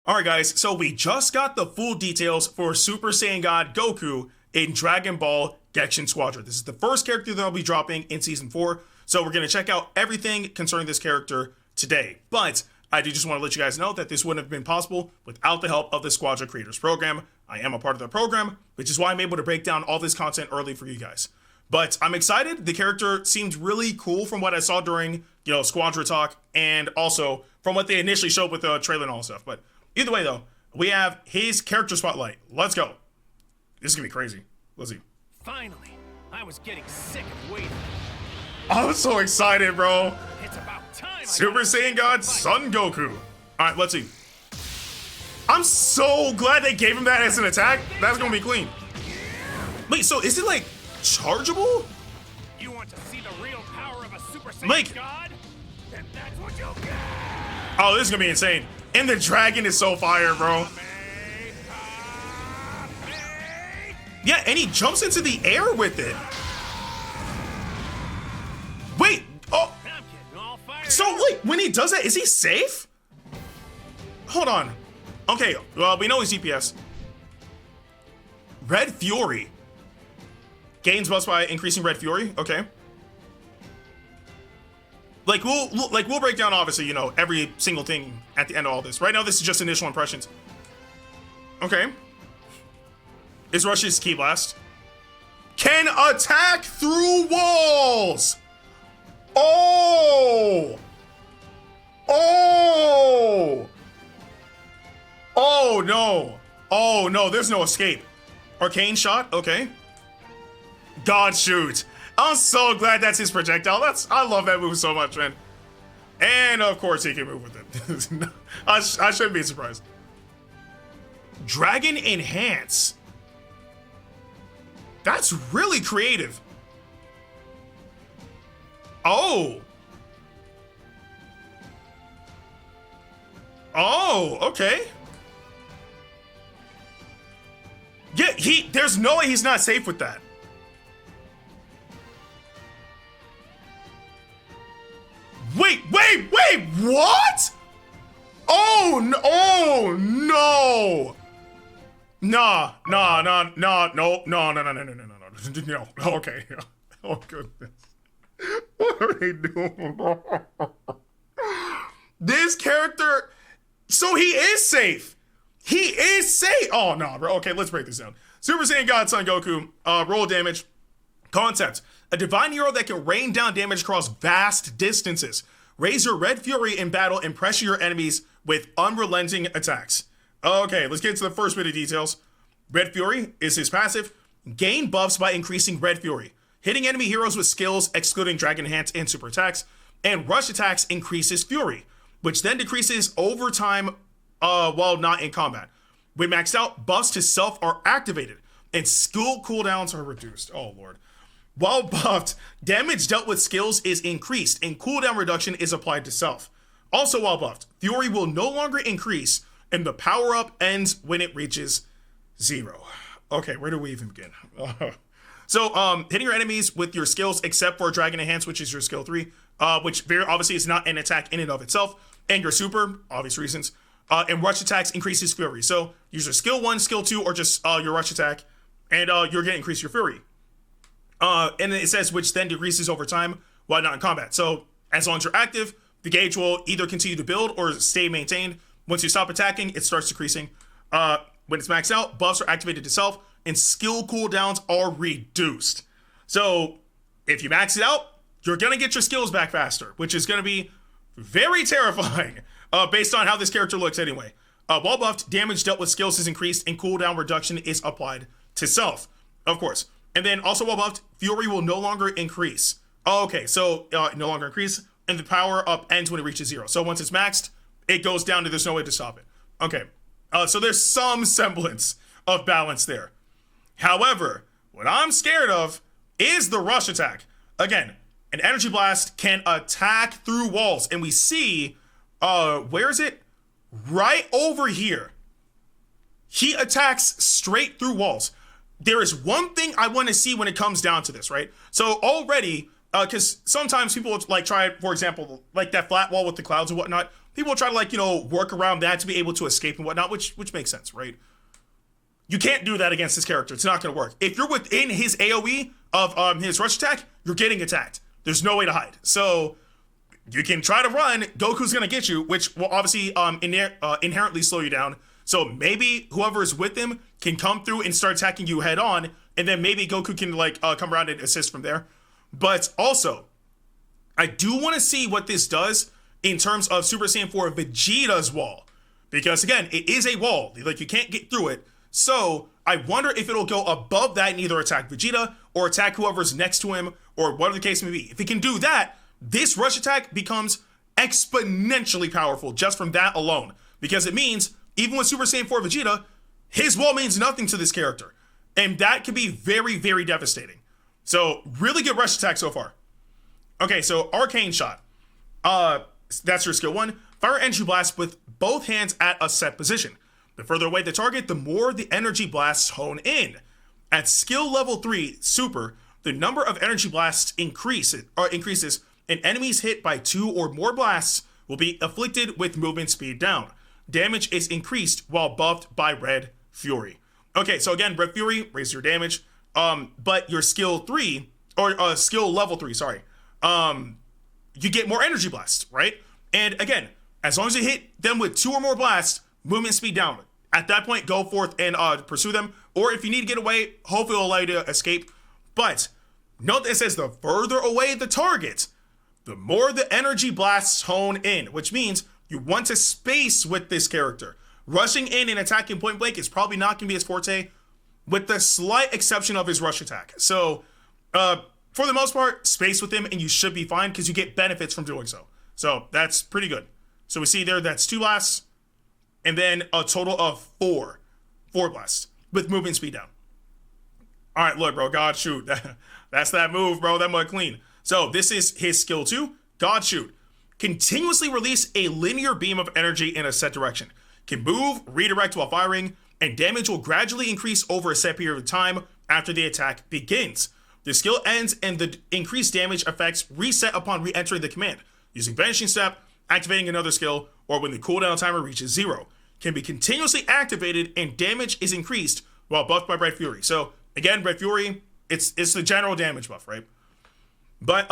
Alright guys, so we just got the full details for Super Saiyan God Goku in Dragon Ball Gekishin Squadra. This is the first character that I'll be dropping in Season 4, so we're going to check out everything concerning this character today. But I do just want to let you guys know that this wouldn't have been possible without the help of the Squadra Creators Program. I am a part of the program, which is why I'm able to break down all this content early for you guys. But I'm excited. The character seemed really cool from what I saw during, Squadra talk, and also from what they initially showed with the trailer and all that stuff. But either way, though, we have his character spotlight. Let's go. This is gonna be crazy. Let's see. Finally, I was getting sick of waiting. I'm so excited, bro. It's about time. Super Saiyan God Son Goku. All right, let's see. I'm so glad they gave him that as an attack. That's gonna be clean. Wait, so is it like chargeable? You want to see the real power of a Super Saiyan God? Then that's what you'll get. Oh, this is gonna be insane. And the dragon is so fire, bro. Yeah, and he jumps into the air with it. Wait, oh. So, like, when he does that, is he safe? Hold on. Okay, well, we know he's DPS. Red Fury. Gains buffs by increasing Red Fury, okay. Like, we'll break down, obviously, every single thing at the end of all this. Right now, this is just initial impressions. Okay. Is Rush's Ki Blast. Can attack through walls! Oh! Oh! Oh, no. Oh, no, there's no escape. Arcane Shot, okay. God Shoot. I'm so glad that's his projectile. I love that move so much, man. And of course he can move with it. I shouldn't be surprised. Dragon Enhance. That's really creative. Oh. Oh, okay. Yeah, there's no way he's not safe with that. Wait, what? Oh, no. No. Okay. Oh, goodness. What are they doing? This character, so he is safe. He is safe. Oh, no, bro. Okay, let's break this down. Super Saiyan God Son Goku, roll damage. Concept. A divine hero that can rain down damage across vast distances. Raise your Red Fury in battle and pressure your enemies with unrelenting attacks. Okay, let's get to the first bit of details. Red Fury is his passive. Gain buffs by increasing Red Fury. Hitting enemy heroes with skills excluding Dragon Enhance and super attacks. And rush attacks increases Fury, which then decreases over time while not in combat. When maxed out, buffs to self are activated and skill cooldowns are reduced. Oh, Lord. While buffed, damage dealt with skills is increased and cooldown reduction is applied to self. Also while buffed, Fury will no longer increase and the power-up ends when it reaches 0. Okay, where do we even begin? So, hitting your enemies with your skills except for Dragon Enhance, which is your skill 3, which very obviously is not an attack in and of itself, and your super, obvious reasons, and rush attacks increases Fury. So, use your skill 1, skill 2, or just your rush attack, and you're going to increase your Fury. And it says which then decreases over time while not in combat. So as long as you're active, the gauge will either continue to build or stay maintained. Once you stop attacking, it starts decreasing. When it's maxed out, buffs are activated to self and skill cooldowns are reduced. So if you max it out, you're going to get your skills back faster, which is going to be very terrifying based on how this character looks anyway. While buffed, damage dealt with skills is increased and cooldown reduction is applied to self, of course. And then also while buffed, Fury will no longer increase. Oh, okay, so no longer increase, and the power up ends when it reaches 0. So once it's maxed, it goes down to there's no way to stop it. Okay, so there's some semblance of balance there. However, what I'm scared of is the rush attack. Again, an energy blast can attack through walls, and we see, where is it? Right over here. He attacks straight through walls. There is one thing I want to see when it comes down to this, right? So already, because sometimes people like try, for example, like that flat wall with the clouds and whatnot, people try to like, work around that to be able to escape and whatnot, which makes sense, right? You can't do that against this character. It's not going to work. If you're within his AoE of his rush attack, you're getting attacked. There's no way to hide. So you can try to run. Goku's going to get you, which will obviously inherently slow you down. So maybe whoever is with him can come through and start attacking you head on, and then maybe Goku can like come around and assist from there. But also, I do want to see what this does in terms of Super Saiyan 4 Vegeta's wall. Because again, it is a wall. Like, you can't get through it. So I wonder if it'll go above that and either attack Vegeta or attack whoever's next to him or whatever the case may be. If it can do that, this rush attack becomes exponentially powerful just from that alone. Because it means, even with Super Saiyan 4 Vegeta, his wall means nothing to this character. And that could be very, very devastating. So, really good rush attack so far. Okay, so Arcane Shot. That's your skill 1. Fire energy blast with both hands at a set position. The further away the target, the more the energy blasts hone in. At skill level 3, Super, the number of energy blasts increases, and enemies hit by 2 or more blasts will be afflicted with movement speed down. Damage is increased while buffed by Red Fury. Okay, so again, Red Fury raises your damage, but your skill 3, or skill level 3, sorry, you get more energy blasts, right? And again, as long as you hit them with 2 or more blasts, movement speed down. At that point, go forth and pursue them. Or if you need to get away, hopefully it'll allow you to escape. But note that it says the further away the target, the more the energy blasts hone in, which means you want to space with this character. Rushing in and attacking point blank is probably not going to be his forte, with the slight exception of his rush attack. So, for the most part, space with him and you should be fine because you get benefits from doing so. So that's pretty good. So we see there that's 2 blasts and then a total of 4 blasts with movement speed down. All right, look, bro, God Shoot. That's that move, bro. That mud clean. So this is his skill 2, God Shoot. Continuously release a linear beam of energy in a set direction. Can move, redirect while firing, and damage will gradually increase over a set period of time after the attack begins. The skill ends and the increased damage effects reset upon re-entering the command. Using Vanishing Step, activating another skill, or when the cooldown timer reaches 0. Can be continuously activated and damage is increased while buffed by Red Fury. So again, Red Fury, it's the general damage buff, right? But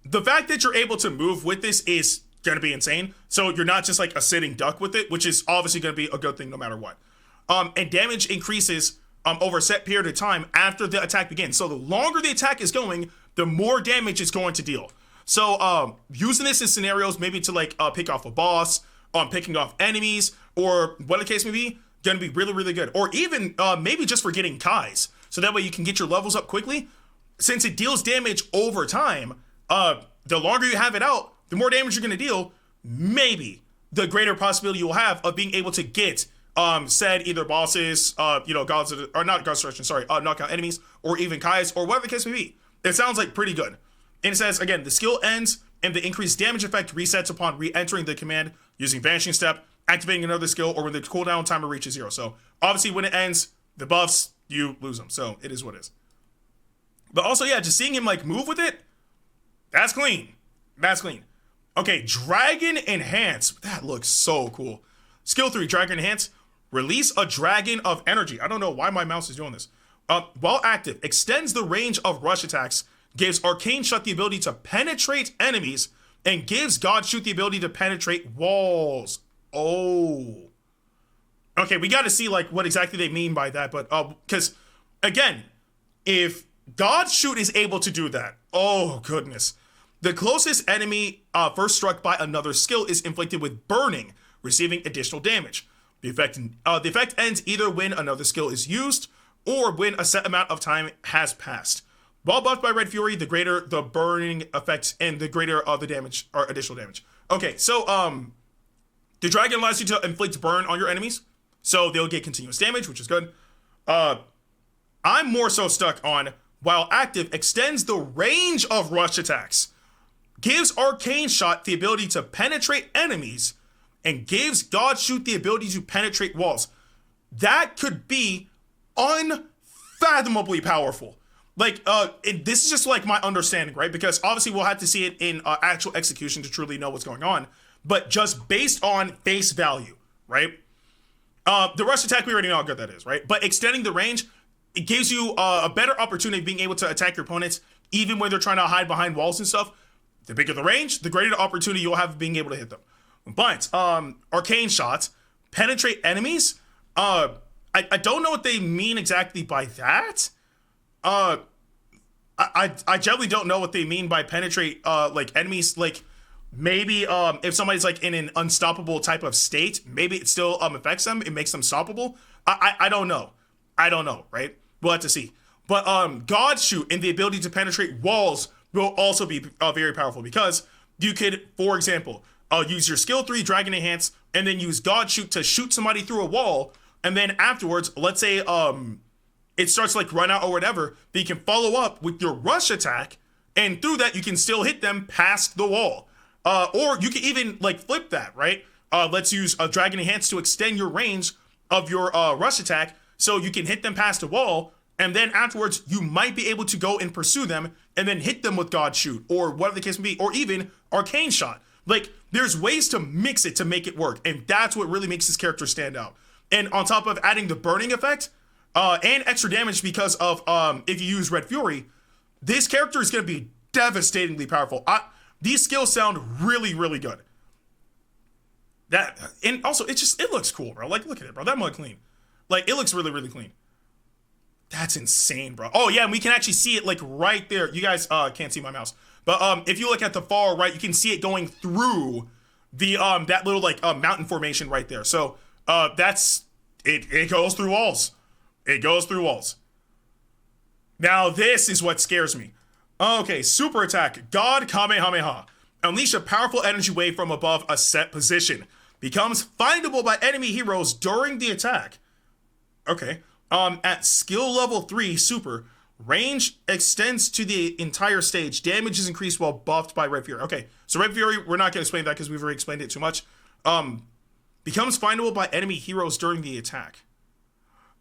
the fact that you're able to move with this is going to be insane. So you're not just like a sitting duck with it, which is obviously going to be a good thing no matter what. And damage increases over a set period of time after the attack begins. So the longer the attack is going, the more damage it's going to deal. So using this in scenarios, maybe to like pick off a boss, picking off enemies, or what the case may be, going to be really, really good. Or even maybe just for getting Kais. So that way you can get your levels up quickly. Since it deals damage over time, the longer you have it out, the more damage you're going to deal, maybe the greater possibility you'll have of being able to get said either bosses, gods, or not gods destruction, sorry, knockout enemies, or even Kais, or whatever the case may be. It sounds like pretty good. And it says, again, the skill ends and the increased damage effect resets upon re-entering the command using Vanishing Step, activating another skill, or when the cooldown timer reaches 0. So obviously when it ends, the buffs, you lose them. So it is what it is. But also, yeah, just seeing him like move with it, that's clean. That's clean. Okay, Dragon Enhance. That looks so cool. Skill 3, Dragon Enhance. Release a dragon of energy. I don't know why my mouse is doing this. While active, extends the range of rush attacks, gives Arcane Shot the ability to penetrate enemies, and gives God Shoot the ability to penetrate walls. Oh. Okay, we got to see like what exactly they mean by that, but because again, if God Shoot is able to do that, oh goodness. The closest enemy first struck by another skill is inflicted with burning, receiving additional damage. The effect ends either when another skill is used or when a set amount of time has passed. While buffed by Red Fury, the greater the burning effect and the greater the damage or additional damage. Okay, so the dragon allows you to inflict burn on your enemies, so they'll get continuous damage, which is good. I'm more so stuck on while active extends the range of rush attacks, gives Arcane Shot the ability to penetrate enemies, and gives God Shoot the ability to penetrate walls. That could be unfathomably powerful. Like, this is just like my understanding, right? Because obviously we'll have to see it in actual execution to truly know what's going on. but just based on face value, right? The rush attack, we already know how good that is, right? But extending the range, it gives you a better opportunity of being able to attack your opponents, even when they're trying to hide behind walls and stuff. The bigger the range, the greater the opportunity you'll have of being able to hit them. But arcane shots, penetrate enemies. I don't know what they mean exactly by that. I generally don't know what they mean by penetrate like enemies. Like maybe if somebody's like in an unstoppable type of state, maybe it still affects them. It makes them stoppable. I don't know. I don't know, right? We'll have to see. But God Shoot and the ability to penetrate walls will also be very powerful, because you could, for example, use your skill 3 Dragon Enhance and then use God Shoot to shoot somebody through a wall, and then afterwards, let's say it starts like run out or whatever, but you can follow up with your rush attack, and through that you can still hit them past the wall. Or you can even like flip that, right? Let's use a Dragon Enhance to extend your range of your rush attack, so you can hit them past the wall, and then afterwards you might be able to go and pursue them and then hit them with God Shoot or whatever the case may be, or even Arcane Shot. Like, there's ways to mix it to make it work, and that's what really makes this character stand out. And on top of adding the burning effect and extra damage because of if you use Red Fury, this character is going to be devastatingly powerful. These skills sound really, really good. And also it looks cool, bro. Like, look at it, bro. That mud clean. Like, it looks really, really clean. That's insane, bro. Oh yeah, and we can actually see it like right there. You guys can't see my mouse, but if you look at the far right, you can see it going through the that little like mountain formation right there. So that's it. It goes through walls. It goes through walls. Now this is what scares me. Okay, super attack, God Kamehameha. Unleash a powerful energy wave from above a set position. Becomes findable by enemy heroes during the attack. Okay. At skill level 3 super, range extends to the entire stage. Damage is increased while buffed by Red Fury. Okay, so Red Fury, we're not going to explain that because we've already explained it too much. Becomes findable by enemy heroes during the attack.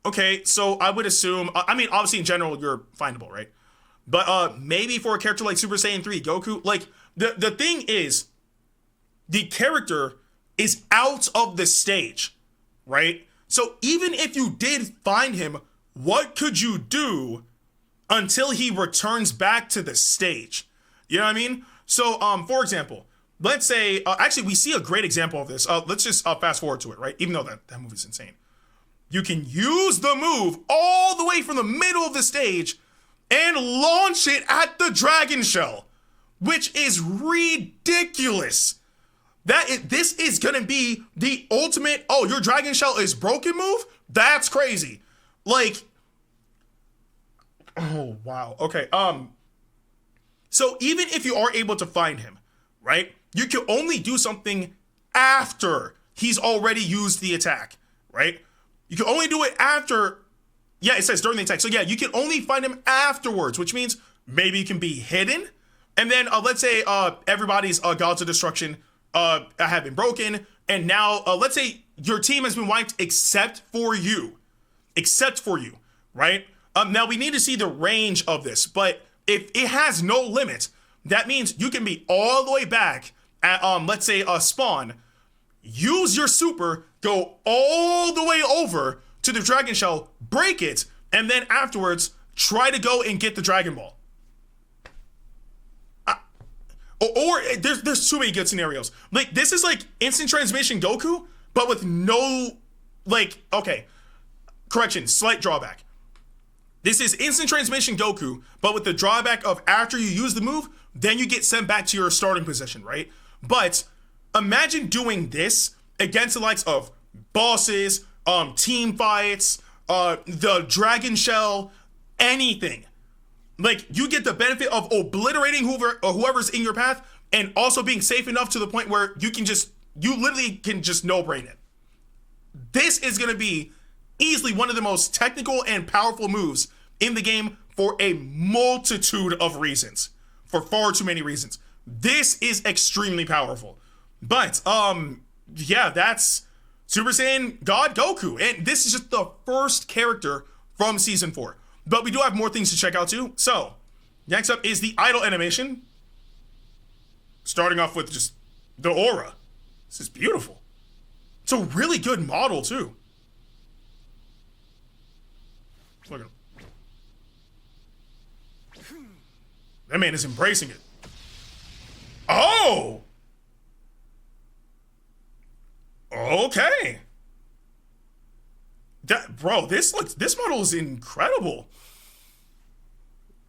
Okay, so I would assume, I mean, obviously in general, you're findable, right? But maybe for a character like Super Saiyan 3, Goku, like, the thing is, the character is out of the stage, right? So even if you did find him, what could you do until he returns back to the stage? You know what I mean? So, for example, let's say, actually, we see a great example of this. Let's just fast forward to it, right? Even though that move is insane. You can use the move all the way from the middle of the stage and launch it at the Dragon Shell, which is ridiculous. This is gonna be the ultimate, oh, your Dragon Shell is broken move? That's crazy. Like, oh, wow. Okay, so even if you are able to find him, right, you can only do something after he's already used the attack, right? You can only do it after, yeah, it says during the attack. So yeah, you can only find him afterwards, which means maybe you can be hidden. And then let's say everybody's Gods of Destruction have been broken, and now let's say your team has been wiped except for you, right? Now we need to see the range of this, but if it has no limit, that means you can be all the way back at let's say a spawn, use your super, go all the way over to the Dragon Shell, break it, and then afterwards try to go and get the Dragon Ball. Or there's too many good scenarios. Like, this is like instant transmission Goku, but with no, like, okay, correction, slight drawback. This is instant transmission Goku, but with the drawback of after you use the move, then you get sent back to your starting position, right? But imagine doing this against the likes of bosses, team fights, the Dragon Shell, anything. Like, you get the benefit of obliterating whoever's in your path, and also being safe enough to the point where you literally can just no-brain it. This is going to be easily one of the most technical and powerful moves in the game for a multitude of reasons. For far too many reasons. This is extremely powerful. But, yeah, that's Super Saiyan God Goku. And this is just the first character from Season 4. But we do have more things to check out too. So, next up is the idle animation. Starting off with just the aura. This is beautiful. It's a really good model, too. Look at him. That man is embracing it. Oh! Okay. Bro, this model is incredible.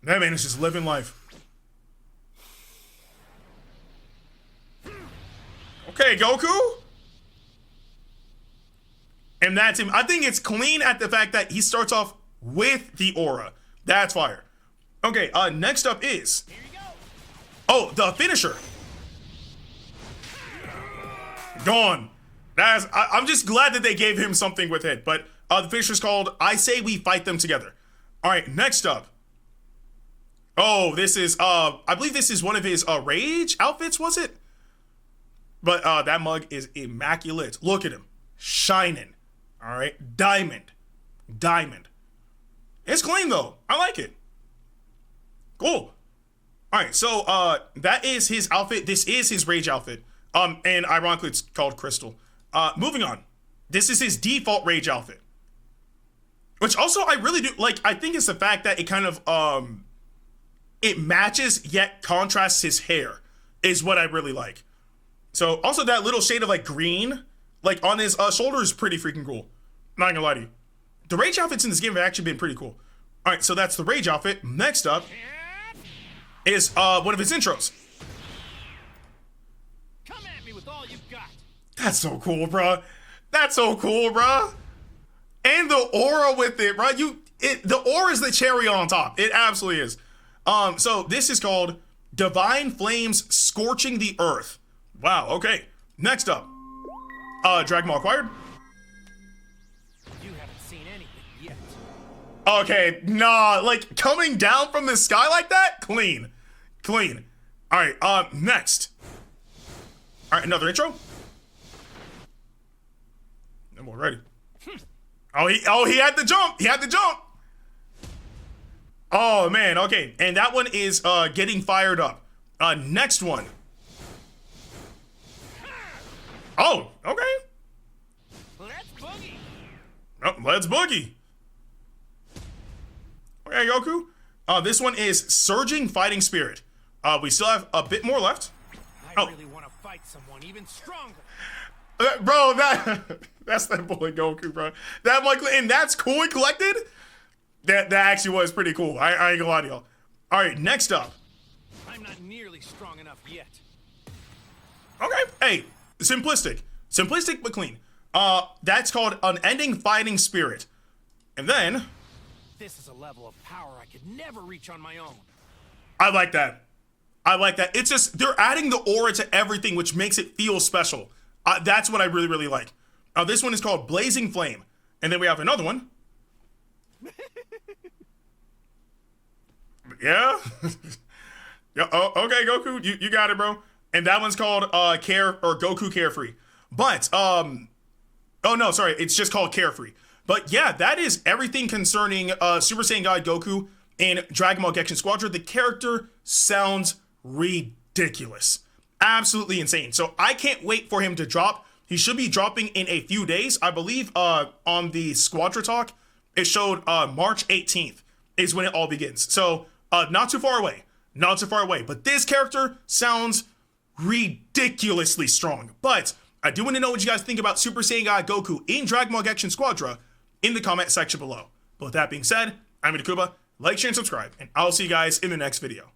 That man is just living life. Okay, Goku. And that's him. I think it's clean at the fact that he starts off with the aura. That's fire. Okay, next up is... Oh, the finisher. Gone. I'm just glad that they gave him something with it. But the finisher's called I Say We Fight Them Together. All right, next up. Oh, this is, I believe this is one of his rage outfits, was it? But that mug is immaculate. Look at him. Shining. All right. Diamond. Diamond. It's clean, though. I like it. Cool. All right. So that is his outfit. This is his rage outfit. And ironically, it's called Crystal. Moving on. This is his default rage outfit. Which also I really do like. I think it's the fact that it kind of it matches yet contrasts his hair is what I really like. So also that little shade of like green, like on his shoulder is pretty freaking cool. Not gonna lie to you. The rage outfits in this game have actually been pretty cool. All right, so that's the rage outfit. Next up is one of his intros. Come at me with all you've got. That's so cool, bro. That's so cool, bro. And the aura with it, bro. The aura is the cherry on top. It absolutely is. So this is called Divine Flames Scorching the Earth. Wow, okay. Next up, Dragon Ball acquired. You haven't seen anything yet. Okay, nah, like coming down from the sky like that? Clean. Clean. All right, next. All right, another intro. I'm all ready. Oh, he had to jump. He had to jump. Oh, man, okay. And that one is getting fired up. Next one. Oh, okay. Let's boogie. Oh, let's boogie. Okay, Goku. This one is Surging Fighting Spirit. We still have a bit more left. I really want to fight someone even stronger. Bro, that's that boy Goku, bro. That one, and that's cool and collected. That actually was pretty cool. I ain't gonna lie to y'all. All right, next up. I'm not nearly strong enough yet. Okay, hey, simplistic but clean. That's called Unending Fighting Spirit. And then this is a level of power I could never reach on my own. I like that. It's just they're adding the aura to everything, which makes it feel special. That's what I really, really like. This one is called Blazing Flame. And then we have another one. Yeah? Yeah. Oh, okay, Goku, you got it, bro. And that one's called Goku Carefree. But, oh no, sorry, it's just called Carefree. But yeah, that is everything concerning Super Saiyan God Goku in Dragon Ball Gekishin Squadra. The character sounds ridiculous. Absolutely insane. So I can't wait for him to drop. He should be dropping in a few days. I believe on the Squadra talk, it showed March 18th is when it all begins. So not too far away. Not too far away. But this character sounds ridiculously strong. But I do want to know what you guys think about Super Saiyan God Goku in Dragon Ball Gekishin Squadra in the comment section below. But with that being said, I'm Ndukauba. Like, share, and subscribe. And I'll see you guys in the next video.